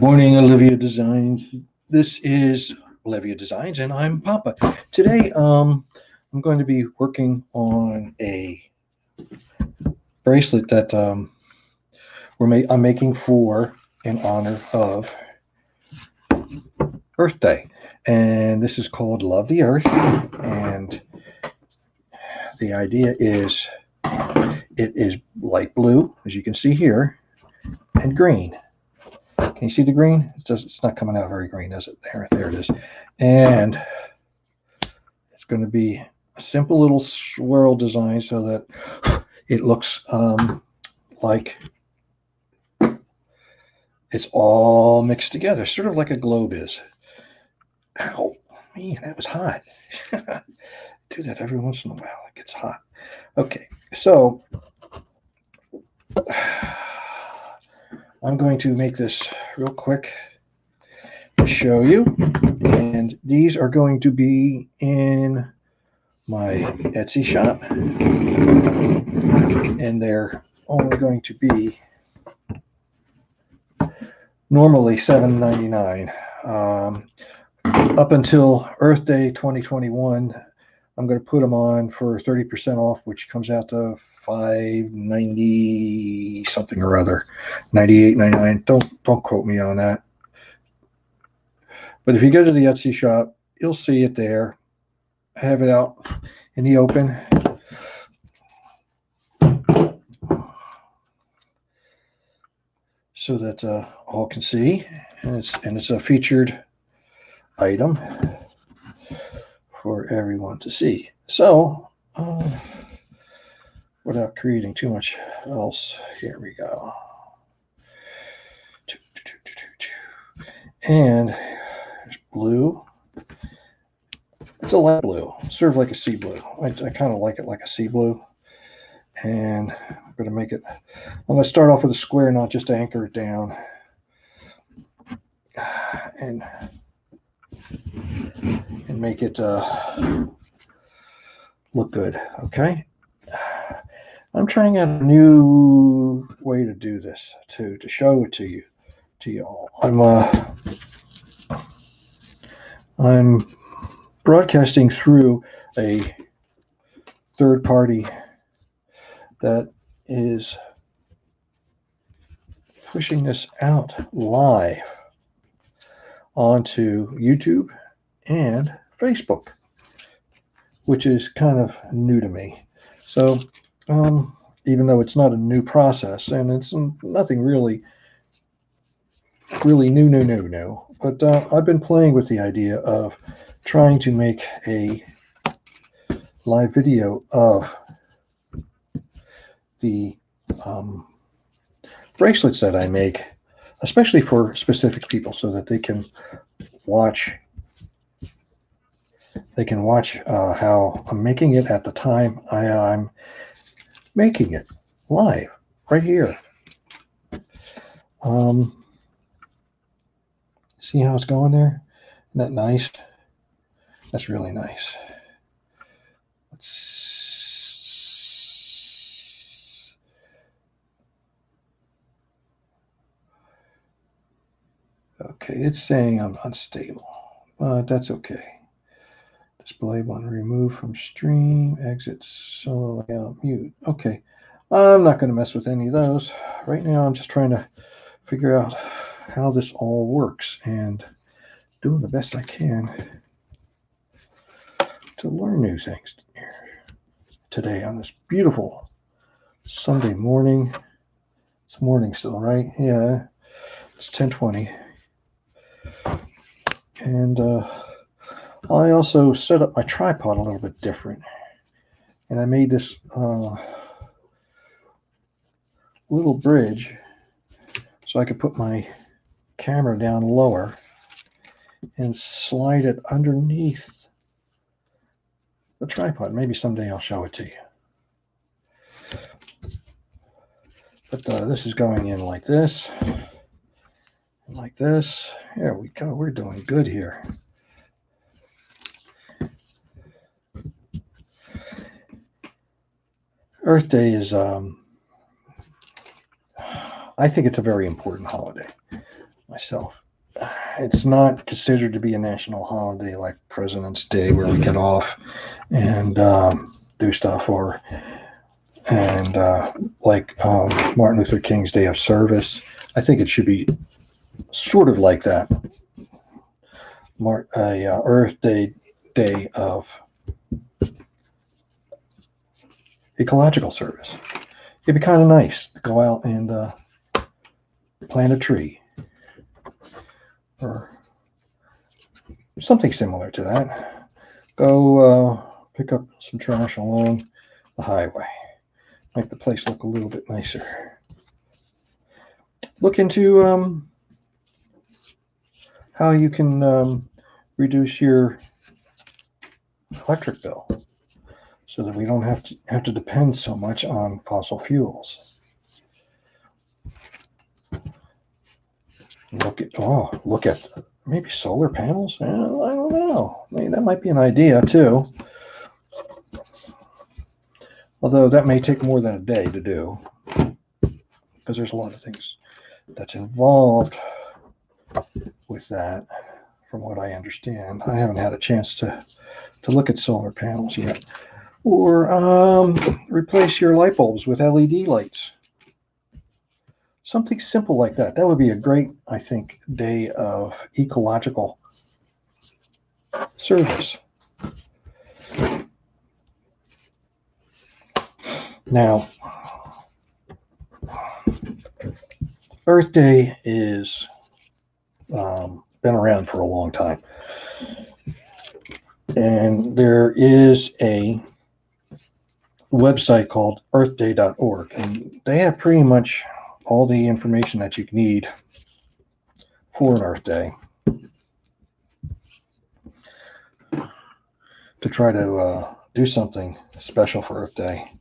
Morning, Olivia Designs. This is Olivia Designs, and I'm Papa. Today, I'm going to be working on a bracelet that I'm making for in honor of Earth Day, and this is called Love the Earth. And the idea is, it is light blue, as you can see here, and green. Can you see the green? It's not coming out very green, is it? There it is. And it's going to be a simple little swirl design so that it looks like it's all mixed together, sort of like a globe is. Ow, man, that was hot. Do that every once in a while. It gets hot. Okay, so I'm going to make this real quick to show you, and these are going to be in my Etsy shop, and they're only going to be normally $7.99. Up until Earth Day 2021, I'm going to put them on for 30% off, which comes out to $5.90 something or other, $98.99. Don't quote me on that. But if you go to the Etsy shop, you'll see it there. I have it out in the open. So that all can see, and it's a featured item for everyone to see. So without creating too much else, here we go. And there's blue. It's a light blue, sort of like a sea blue. I kind of like it like a sea blue. And I'm going to make it, I'm going to start off with a square knot just to anchor it down. And make it look good, okay? I'm trying out a new way to do this, to show it to y'all. I'm broadcasting through a third party that is pushing this out live onto YouTube and Facebook, which is kind of new to me. So even though it's not a new process, and it's nothing really new, but I've been playing with the idea of trying to make a live video of the bracelets that I make, especially for specific people, so that they can watch how I'm making it at the time I'm making it live right here. See how it's going there? Isn't that nice? That's really nice. Okay, it's saying I'm unstable, but that's okay. Display one, remove from stream, exit solo layout, mute. Okay, I'm not going to mess with any of those. Right now, I'm just trying to figure out how this all works and doing the best I can to learn new things today on this beautiful Sunday morning. It's morning still, right? Yeah, it's 10:20. And I also set up my tripod a little bit different. And I made this little bridge so I could put my camera down lower and slide it underneath the tripod. Maybe someday I'll show it to you. But this is going in like this. And like this. There we go. We're doing good here. Earth Day is, I think it's a very important holiday. myself. It's not considered to be a national holiday like President's Day, where we get off and do stuff, or like Martin Luther King's Day of Service. I think it should be sort of like that. Earth Day, day of ecological service. It'd be kind of nice to go out and plant a tree or something similar to that. Go pick up some trash along the highway. Make the place look a little bit nicer. Look into how you can reduce your electric bill so that we don't have to depend so much on fossil fuels. Look at maybe solar panels. I don't know. Maybe that might be an idea too. Although that may take more than a day to do, because there's a lot of things that's involved with that, from what I understand. I haven't had a chance to look at solar panels yet. Or replace your light bulbs with LED lights. Something simple like that. That would be a great, I think, day of ecological service. Now, Earth Day is been around for a long time. And there is a website called earthday.org, and they have pretty much all the information that you need for an Earth Day to try to do something special for Earth Day,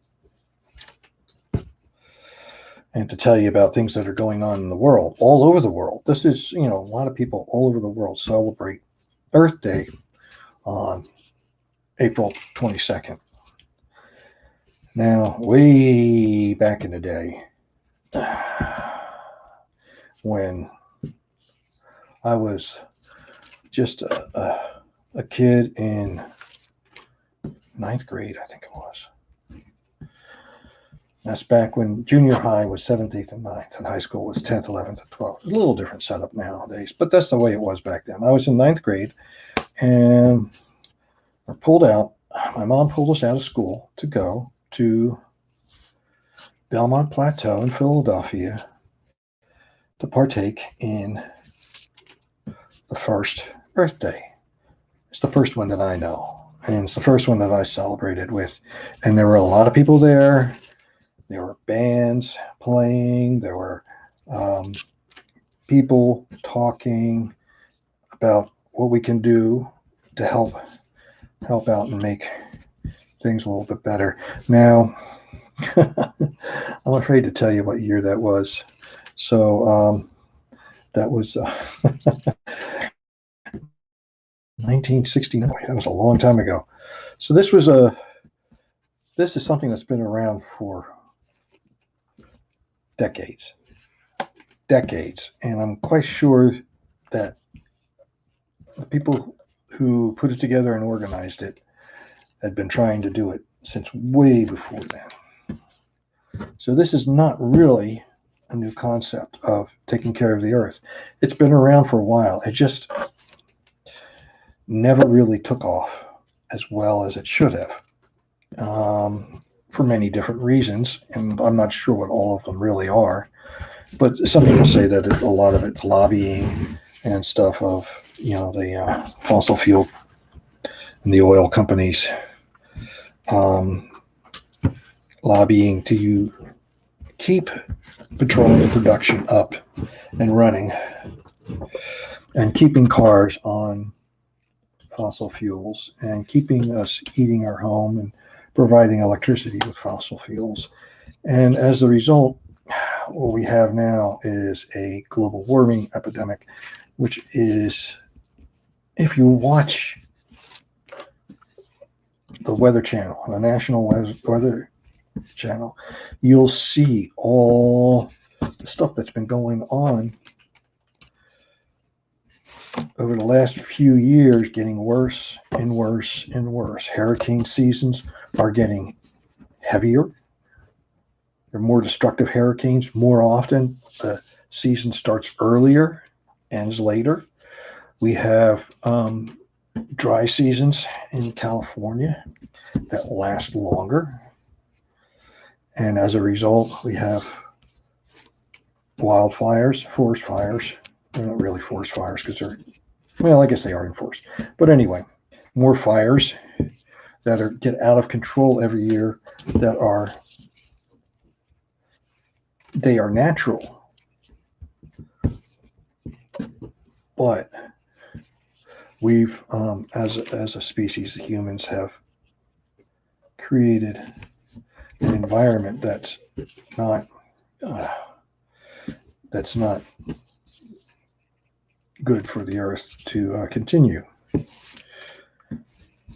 and to tell you about things that are going on in the world, all over the world. This is, a lot of people all over the world celebrate Earth Day on April 22nd. Now, way back in the day, when I was just a kid in ninth grade, I think it was. That's back when junior high was 7th, 8th, and 9th, and high school was 10th, 11th, and 12th. A little different setup nowadays, but that's the way it was back then. I was in ninth grade, and my mom pulled us out of school to go to Belmont Plateau in Philadelphia to partake in the first Earth Day. It's the first one that I know, and it's the first one that I celebrated with. And there were a lot of people there. There were bands playing. There were people talking about what we can do to help out and make things a little bit better. Now, I'm afraid to tell you what year that was. So that was 1969. That was a long time ago. So this is something that's been around for decades, and I'm quite sure that the people who put it together and organized it had been trying to do it since way before then. So this is not really a new concept of taking care of the earth. It's been around for a while. It just never really took off as well as it should have, for many different reasons, and I'm not sure what all of them really are. But some people say that a lot of it's lobbying and stuff of, the fossil fuel and the oil companies lobbying to keep petroleum production up and running, and keeping cars on fossil fuels, and keeping us heating our home and providing electricity with fossil fuels. And as a result, what we have now is a global warming epidemic, which is, if you watch the Weather Channel, the National Weather Channel, you'll see all the stuff that's been going on over the last few years getting worse and worse and worse. Hurricane seasons are getting heavier. There are more destructive hurricanes more often. The season starts earlier, ends later. We have dry seasons in California that last longer. And as a result, we have wildfires, forest fires. They're not really forest fires because they're, well, I guess they are enforced. But anyway, more fires that get out of control every year they are natural. But we've, as a species, humans have created an environment that's not good for the earth to continue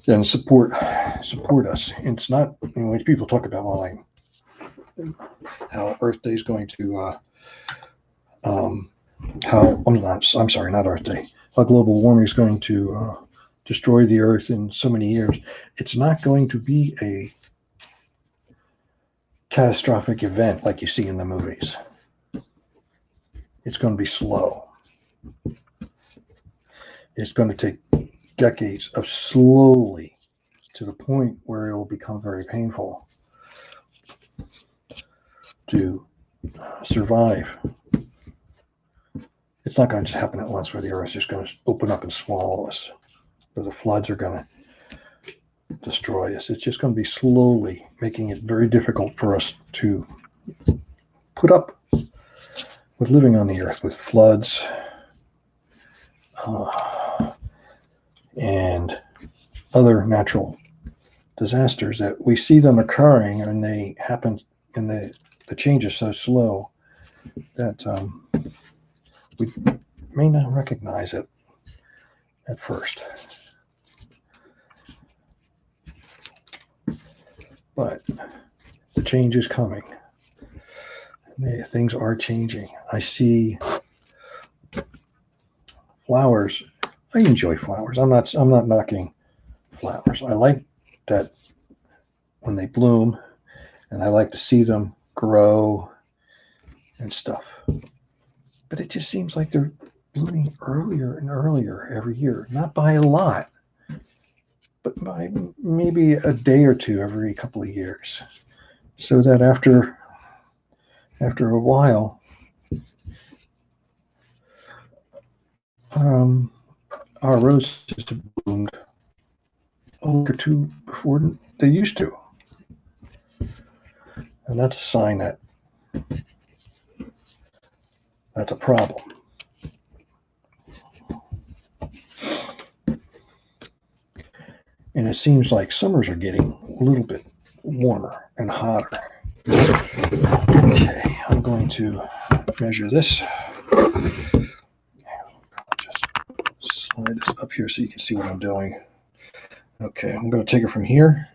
and support us. And it's not, when people talk about, well, like how Earth Day is going to I'm sorry, not Earth Day, how global warming is going to destroy the earth in so many years. It's not going to be a catastrophic event like you see in the movies. It's going to be slow. It's going to take decades of slowly, to the point where it will become very painful to survive. It's not going to just happen at once where the earth is just going to open up and swallow us, where the floods are going to destroy us. It's just going to be slowly making it very difficult for us to put up with living on the earth, with floods and other natural disasters that we see them occurring, and they happen, and the change is so slow that we may not recognize it at first. But the change is coming. Things are changing. I see flowers. I enjoy flowers. I'm not knocking flowers. I like that when they bloom, and I like to see them grow and stuff. But it just seems like they're blooming earlier and earlier every year. Not by a lot, but by maybe a day or two every couple of years. So that after a while, our roses have bloomed a week or two before they used to. And that's a sign that that's a problem. And it seems like summers are getting a little bit warmer and hotter. Okay, I'm going to measure this. Just slide this up here so you can see what I'm doing. Okay, I'm going to take it from here.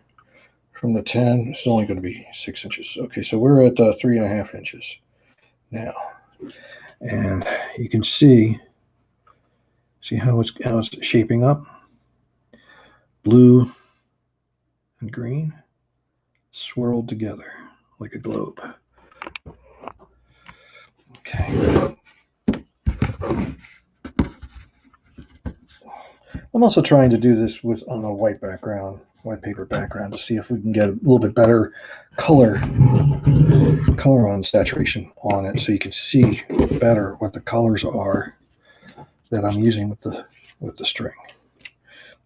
From the 10, it's only going to be 6 inches. Okay, so we're at 3.5 inches now. And you can see how it's shaping up. Blue and green swirled together like a globe. Okay. I'm also trying to do this on a white paper background, to see if we can get a little bit better color on saturation on it, so you can see better what the colors are that I'm using with the string.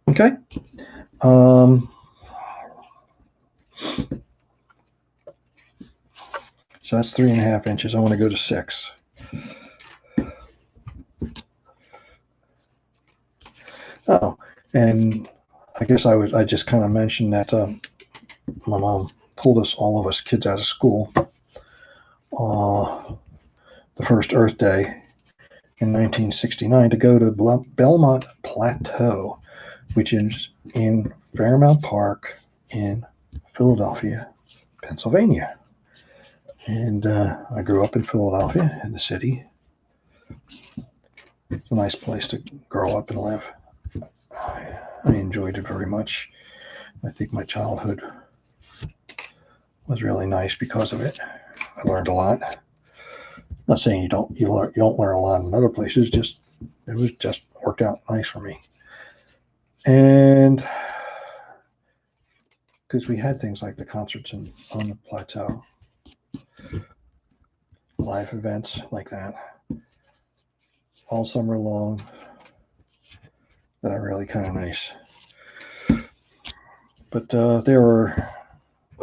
Okay. So that's 3.5 inches. I want to go to 6. Oh, and I guess I just kind of mentioned that my mom pulled all of us kids out of school the first Earth Day in 1969 to go to Belmont Plateau, which is in Fairmount Park in Philadelphia, Pennsylvania. And I grew up in Philadelphia, in the city. It's a nice place to grow up and live. I enjoyed it very much. I think my childhood was really nice because of it. I learned a lot. I'm not saying you don't learn a lot in other places. Just it was just worked out nice for me. And because we had things like the concerts on the plateau, live events like that, all summer long, that are really kind of nice. But there were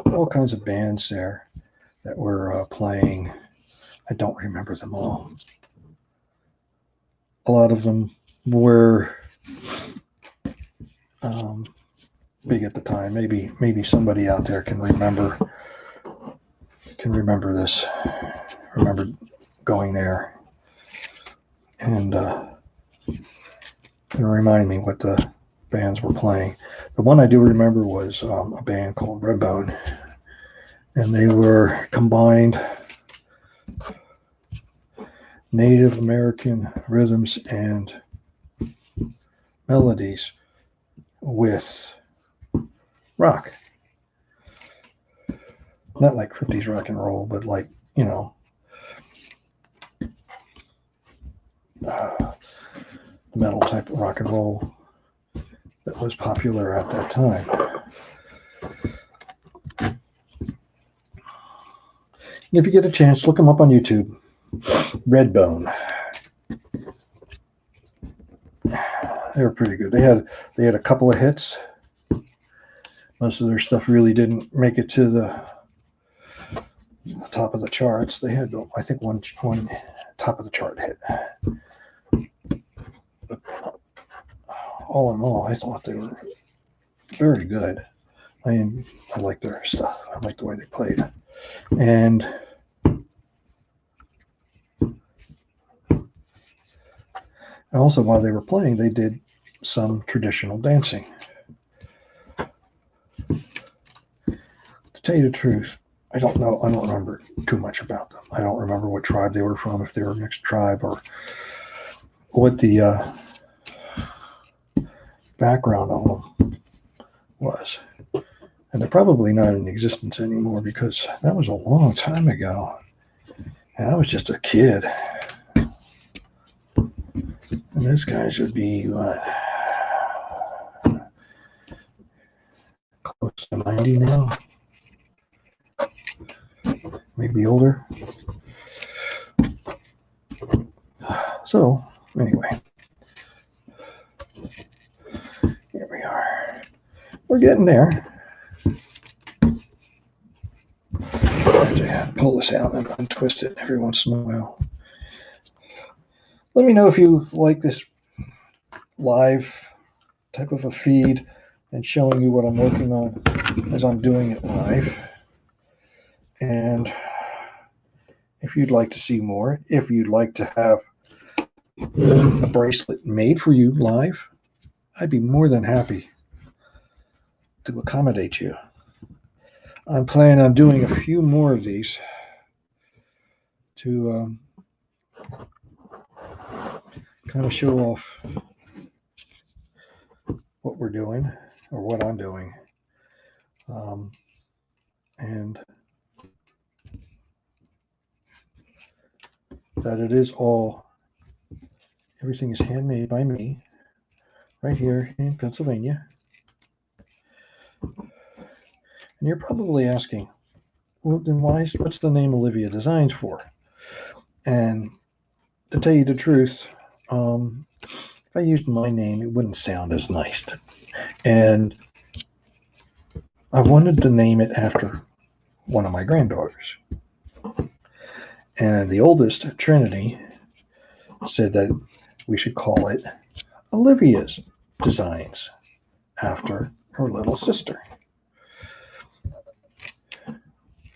all kinds of bands there that were playing. I don't remember them all. A lot of them were big at the time. Maybe somebody out there can remember this. Remember going there and remind me what the bands were playing. The one I do remember was a band called Redbone, and they were combined Native American rhythms and melodies with rock. Not like 50s rock and roll, but like, the metal type of rock and roll that was popular at that time. If you get a chance, look them up on YouTube. Redbone. They were pretty good. They had a couple of hits. Most of their stuff really didn't make it to the top of the charts. They had, I think, one top of the chart hit. But all in all, I thought they were very good. I like their stuff. I like the way they played. And also, while they were playing, they did some traditional dancing. To tell you the truth, I don't know. I don't remember too much about them. I don't remember what tribe they were from, if they were a mixed tribe, or what the background of them was. And they're probably not in existence anymore because that was a long time ago. And I was just a kid. And those guys would be, close to 90 now? Maybe older. So, anyway. Here we are. We're getting there. I have to pull this out and untwist it every once in a while. Let me know if you like this live type of a feed and showing you what I'm working on as I'm doing it live. And if you'd like to see more, if you'd like to have a bracelet made for you live, I'd be more than happy to accommodate you. I'm planning on doing a few more of these to kind of show off what we're doing, or what I'm doing. And that it is everything is handmade by me right here in Pennsylvania. And you're probably asking, well, then what's the name Olivia Designs for? And to tell you the truth, if I used my name, it wouldn't sound as nice. And I wanted to name it after one of my granddaughters. And the oldest, Trinity, said that we should call it Olivia's Designs, after her little sister.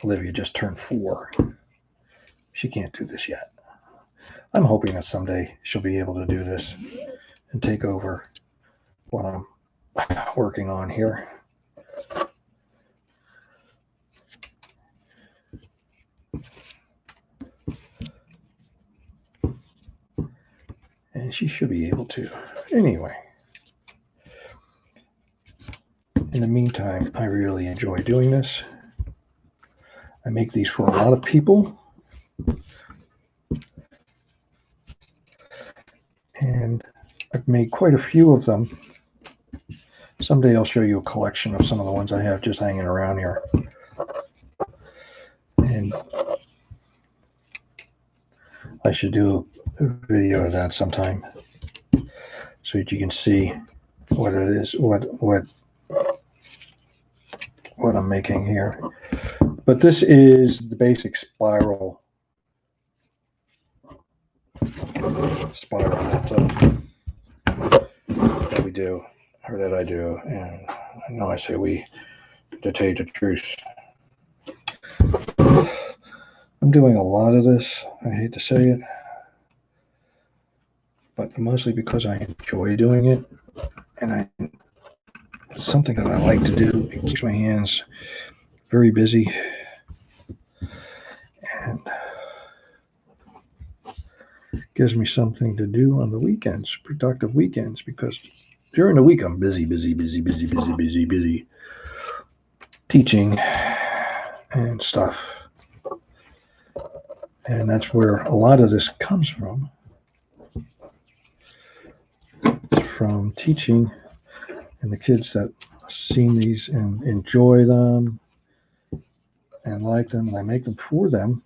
Olivia just turned 4. She can't do this yet. I'm hoping that someday she'll be able to do this and take over what I'm working on here. And she should be able to. Anyway, in the meantime, I really enjoy doing this. I make these for a lot of people. And I've made quite a few of them. Someday I'll show you a collection of some of the ones I have just hanging around here. And I should do a video of that sometime so that you can see what it is, what I'm making here. But this is the basic spiral that we do, or that I do. And I know I say we, to tell you the truth, I'm doing a lot of this. I hate to say it, but mostly because I enjoy doing it, and it's something that I like to do. It keeps my hands very busy, and gives me something to do on the weekends, productive weekends, because during the week I'm busy teaching and stuff. And that's where a lot of this comes from teaching, and the kids that seen these and enjoy them and like them, and I make them for them,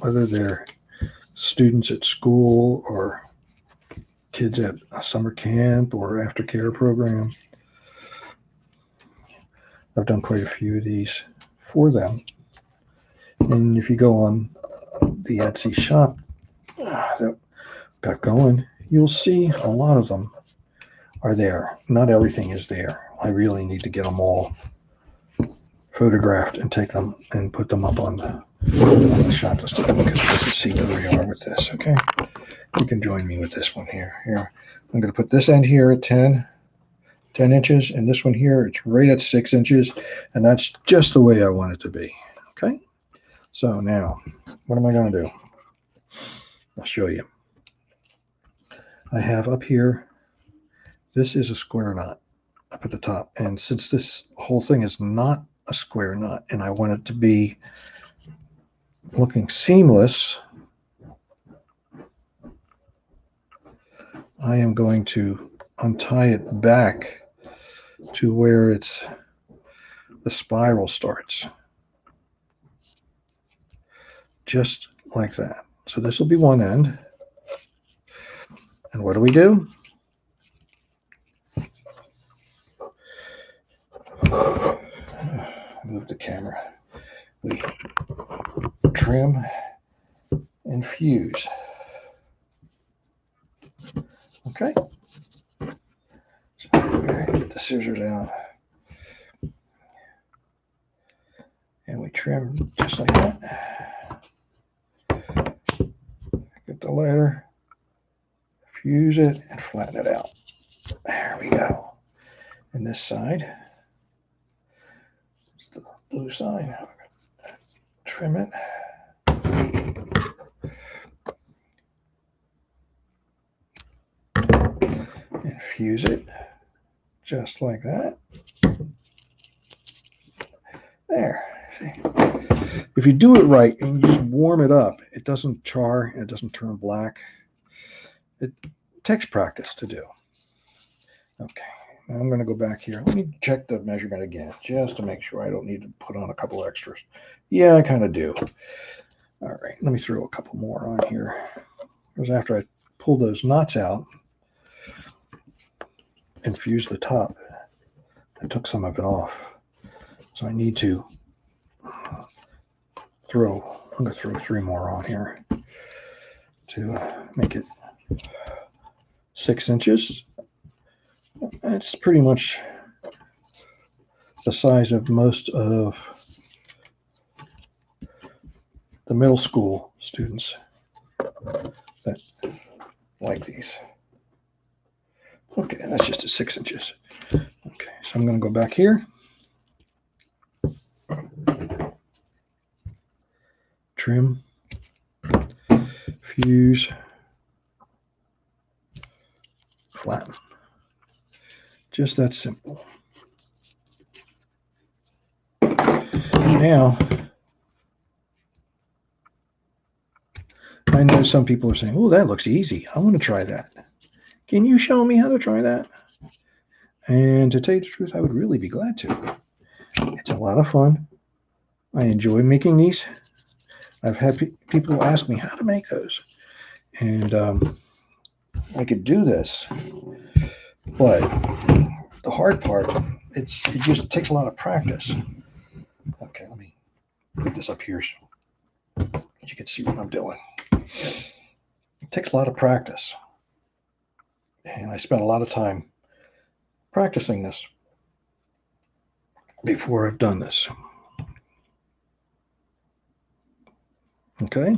whether they're students at school or kids at a summer camp or aftercare program. I've done quite a few of these for them. And if you go on the Etsy shop that got going, you'll see a lot of them are there. Not everything is there. I really need to get them all photographed and take them and put them up on the shop. Let's take a look at this and see where we are with this, okay? You can join me with this one here. Here, I'm going to put this end here at 10 inches, and this one here, it's right at 6 inches, and that's just the way I want it to be, okay? So now, what am I going to do? I'll show you. I have up here, this is a square knot up at the top, and since this whole thing is not a square knot, and I want it to be looking seamless, I am going to untie it back to where the spiral starts. Just like that. So this will be one end. And what do? Move the camera. We trim and fuse. Okay. So get the scissors out. And we trim just like that. Get the letter, fuse it, and flatten it out. There we go. And this side, the blue side, trim it. And fuse it just like that. There. See? If you do it right and you just warm it up, it doesn't char and it doesn't turn black. It takes practice to do. Okay, now I'm going to go back here. Let me check the measurement again, just to make sure I don't need to put on a couple extras. Yeah, I kind of do. All right, let me throw a couple more on here. Because after I pull those knots out and fuse the top, I took some of it off. So I need to I'm going to throw 3 more on here to make it 6 inches. It's pretty much the size of most of the middle school students that like these. Okay, that's just at 6 inches. Okay, so I'm going to go back here. Trim, fuse, flatten. Just that simple. Now, I know some people are saying, oh, that looks easy. I want to try that. Can you show me how to try that? And to tell you the truth, I would really be glad to. It's a lot of fun. I enjoy making these. I've had people ask me how to make those. And I could do this, but the hard part, it just takes a lot of practice. Okay, let me put this up here so you can see what I'm doing. It takes a lot of practice. And I spent a lot of time practicing this before I've done this. Okay?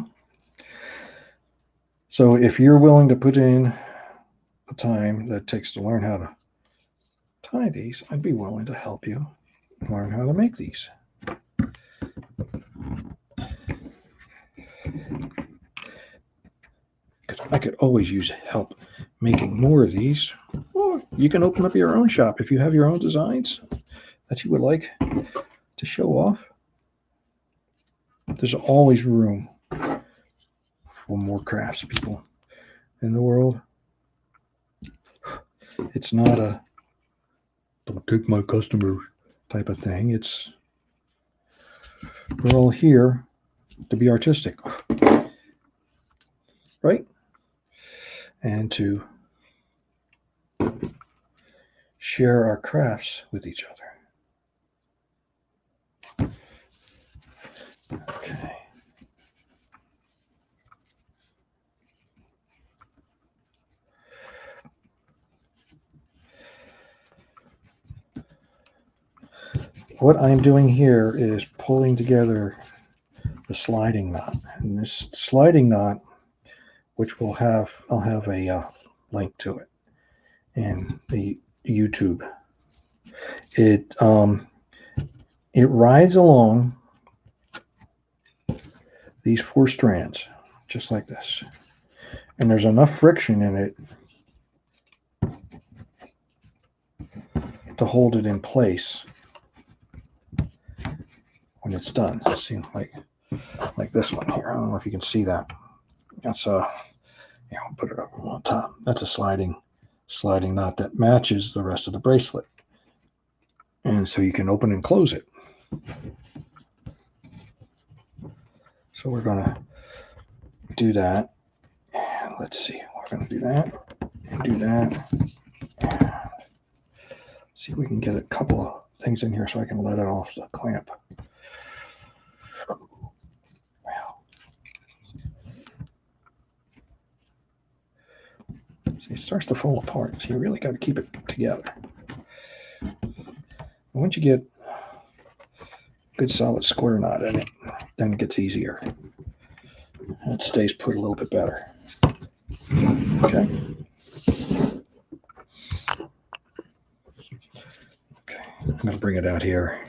So if you're willing to put in the time that it takes to learn how to tie these, I'd be willing to help you learn how to make these. I could always use help making more of these. Or you can open up your own shop if you have your own designs that you would like to show off. There's always room for more craftspeople in the world. It's not a don't take my customers type of thing. It's we're all here to be artistic, right? And to share our crafts with each other. Okay. What I'm doing here is pulling together the sliding knot. And this sliding knot, which I'll have a link to it in the YouTube. It rides along these 4 strands, just like this. And there's enough friction in it to hold it in place when it's done. See, like this one here. I don't know if you can see that. That's a, I'll put it up on top. That's a sliding knot that matches the rest of the bracelet. And so you can open and close it. So we're going to do that. And let's see. We're going to do that and do that. And see if we can get a couple of things in here so I can let it off the clamp. See, it starts to fall apart, so you really got to keep it together. Once you get a good solid square knot in it, then it gets easier. And it stays put a little bit better. Okay. Okay, I'm going to bring it out here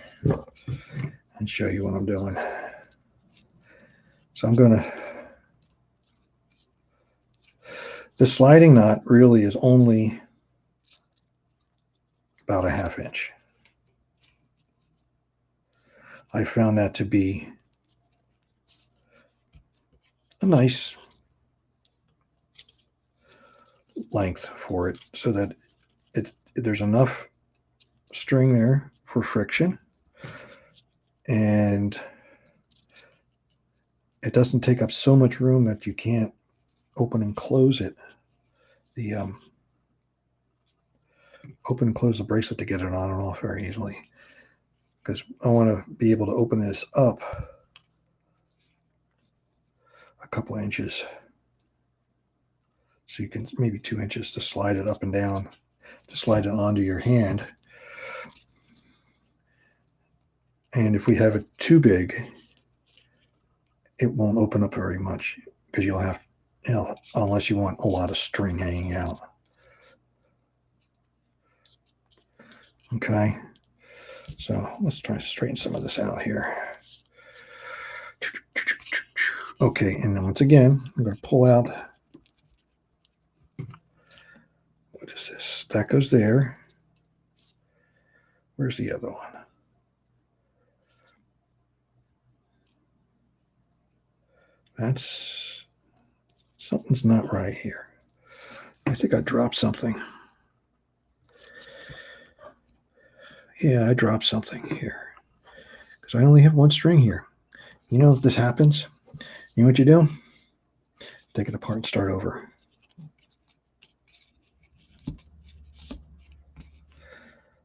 and show you what I'm doing. So I'm going to, the sliding knot really is only about a 1/2 inch. I found that to be a nice length for it so that there's enough string there for friction and it doesn't take up so much room that you can't open and close it. The open and close the bracelet to get it on and off very easily, because I want to be able to open this up a couple of inches, so you can maybe 2 inches to slide it up and down, to slide it onto your hand. And if we have it too big, it won't open up very much, because you'll have, unless you want a lot of string hanging out. Okay, so let's try to straighten some of this out here. Okay, and then once again, I'm going to pull out What is this? That goes there. Where's the other one? That's, something's not right here. I think I dropped something. Yeah, I dropped something here because I only have one string here. You know, if this happens, you know what you do? Take it apart and start over.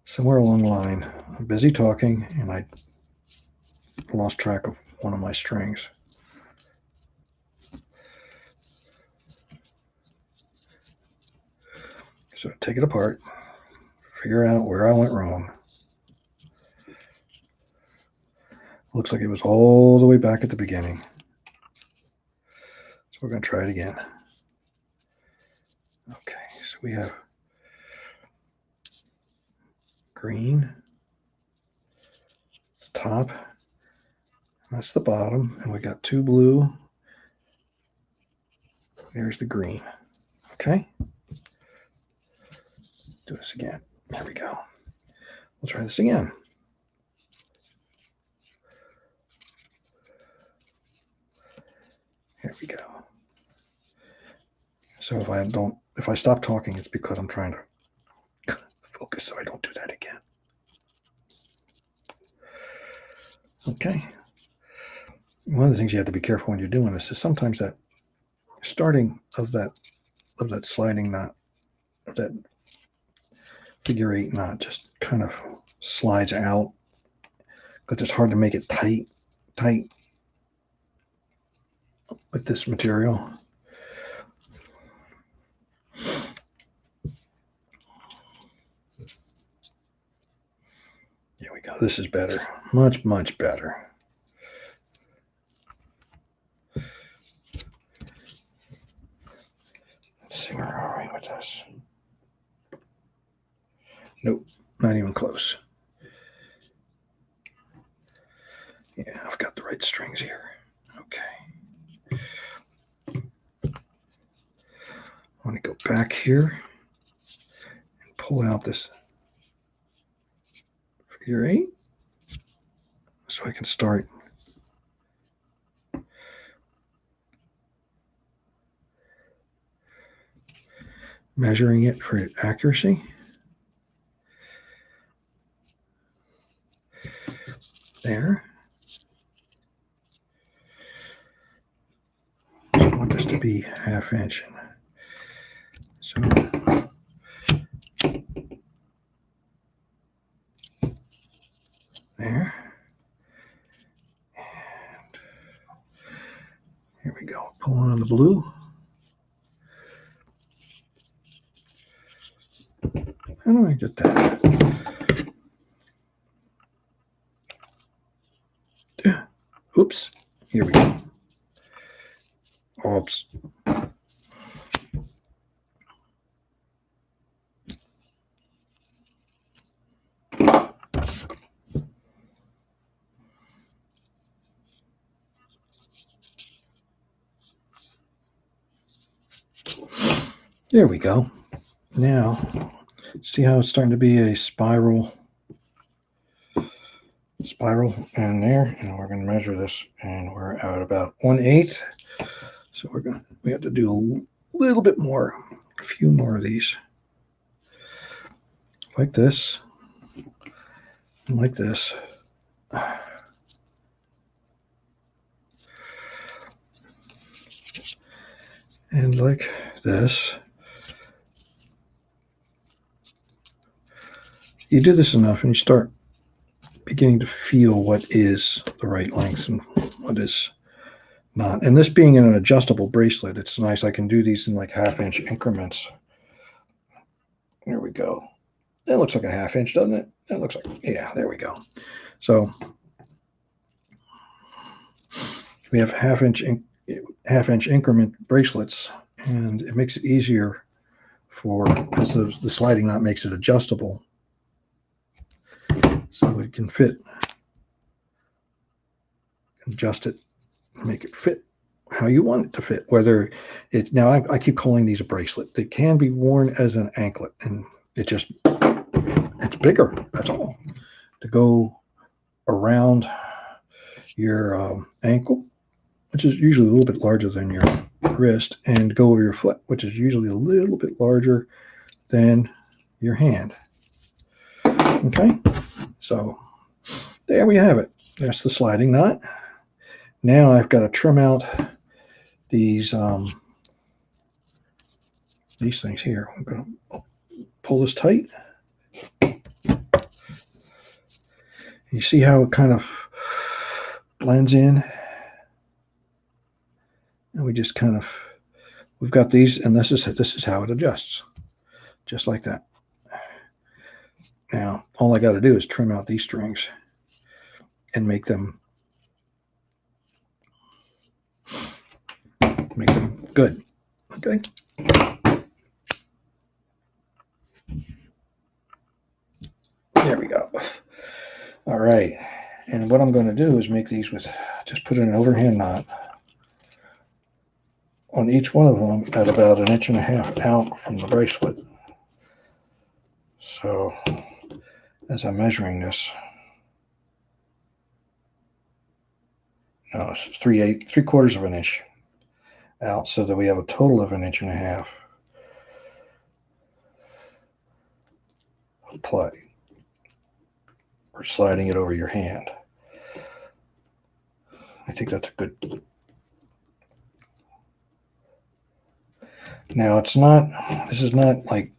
Somewhere along the line, I'm busy talking and I lost track of one of my strings. So take it apart, figure out where I went wrong. Looks like it was all the way back at the beginning. So we're going to try it again. Okay, so we have green, it's the top, that's the bottom, and we got 2 blue. There's the green. Okay, do this again. There we go. We'll try this again. Here we go. So if I stop talking, it's because I'm trying to focus so I don't do that again. Okay. One of the things you have to be careful when you're doing this is sometimes that starting of that sliding knot, of that figure 8 knot, just kind of slides out because it's hard to make it tight with this material. Here we go. This is better. Much, much better. Let's see, where are we with this? Nope, not even close. Yeah, I've got the right strings here. Okay. I want to go back here and pull out this figure 8 so I can start measuring it for accuracy. There. I want this to be 1/2 inch. So there. And here we go. Pulling on the blue. How do I get that? Oops. Here we go. Oops. There we go. Now, see how it's starting to be a spiral in there, and we're going to measure this, and we're at about 1/8. So we have to do a little bit more, a few more of these, like this, and like this. And like this. You do this enough and you start beginning to feel what is the right length and what is not. And this being in an adjustable bracelet, it's nice. I can do these in like 1/2 inch increments. There we go. That looks like a 1/2 inch, doesn't it? That looks like, yeah, there we go. So we have 1/2 inch increment bracelets, and it makes it easier as the sliding knot makes it adjustable. So it can fit, adjust it, make it fit how you want it to fit. Whether it now, I keep calling these a bracelet. They can be worn as an anklet, and it's bigger. That's all, to go around your ankle, which is usually a little bit larger than your wrist, and go over your foot, which is usually a little bit larger than your hand. Okay, so there we have it. There's the sliding knot. Now I've got to trim out these things here. I'm going to pull this tight. You see how it kind of blends in? And we just kind of, we've got these, and this is how it adjusts, just like that. Now, all I got to do is trim out these strings and make them good. Okay. There we go. All right. And what I'm going to do is make these with, just put in an overhand knot on each one of them at about 1.5 inches out from the bracelet. So as I'm measuring this, no, it's 3/4 of an inch out, so that we have a total of 1.5 inches of play, or sliding it over your hand. I think that's a good. Now this is not like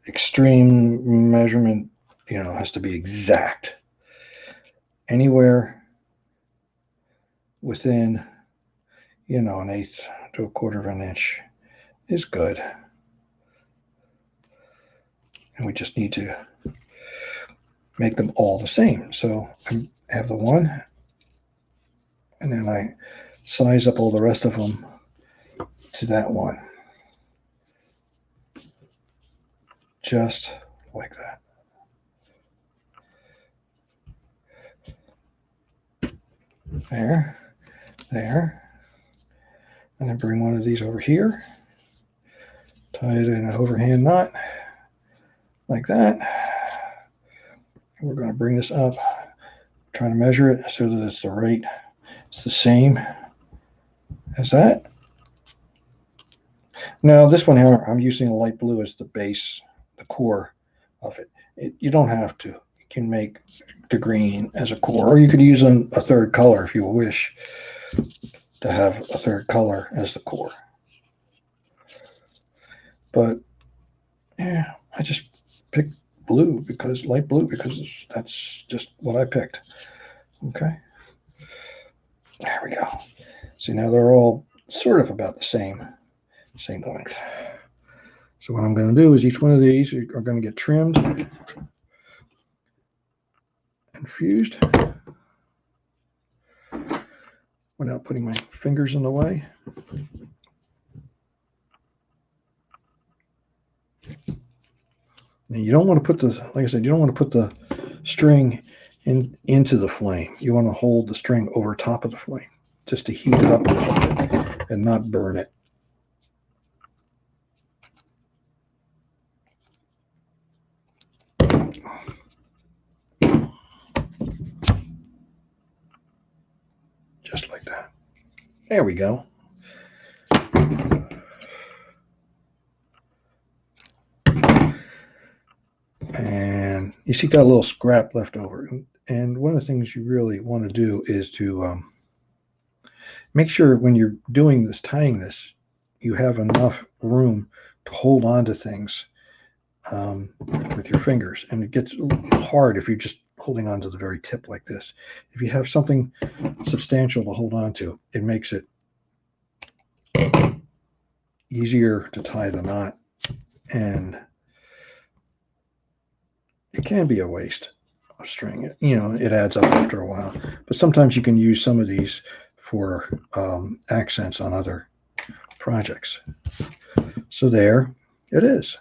extreme measurement, has to be exact. Anywhere within, 1/8 to 1/4 of an inch is good. And we just need to make them all the same. So I have the one, and then I size up all the rest of them to that one. Just like that. There. And then bring one of these over here. Tie it in an overhand knot, like that. And we're going to bring this up, try to measure it so that it's the same as that. Now this one here, I'm using a light blue as the base, the core of it. You don't have to. You can make the green as a core, or you could use a third color if you wish to have a third color as the core. But yeah, I just picked light blue, because that's just what I picked. Okay, there we go. See, now they're all sort of about the same length. So what I'm going to do is each one of these are going to get trimmed and fused without putting my fingers in the way. And you don't want to put like I said, you don't want to put the string into the flame. You want to hold the string over top of the flame just to heat it up a little bit and not burn it. Just like that. There we go. And you see that little scrap left over. And one of the things you really want to do is to make sure when you're doing this, tying this, you have enough room to hold on to things with your fingers. And it gets a little hard if you're just holding on to the very tip like this. If you have something substantial to hold on to, it makes it easier to tie the knot, and it can be a waste of string. It adds up after a while, but sometimes you can use some of these for accents on other projects. So there it is.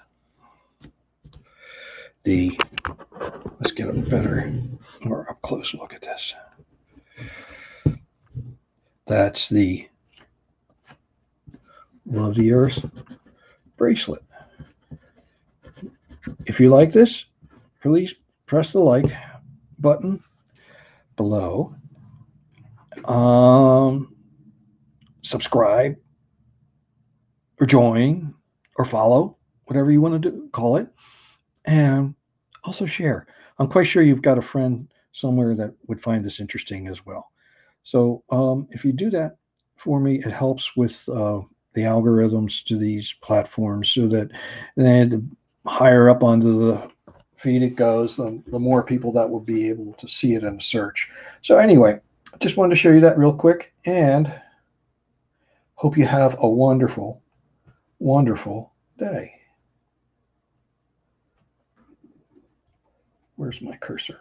Let's get a better, more up close look at this. That's the Love the Earth bracelet. If you like this, please press the like button below. Subscribe or join or follow, whatever you want to do, call it. And also share. I'm quite sure you've got a friend somewhere that would find this interesting as well. So if you do that for me, it helps with the algorithms to these platforms so that the higher up onto the feed it goes, the more people that will be able to see it in a search. So anyway, I just wanted to show you that real quick and hope you have a wonderful, wonderful day. Where's my cursor?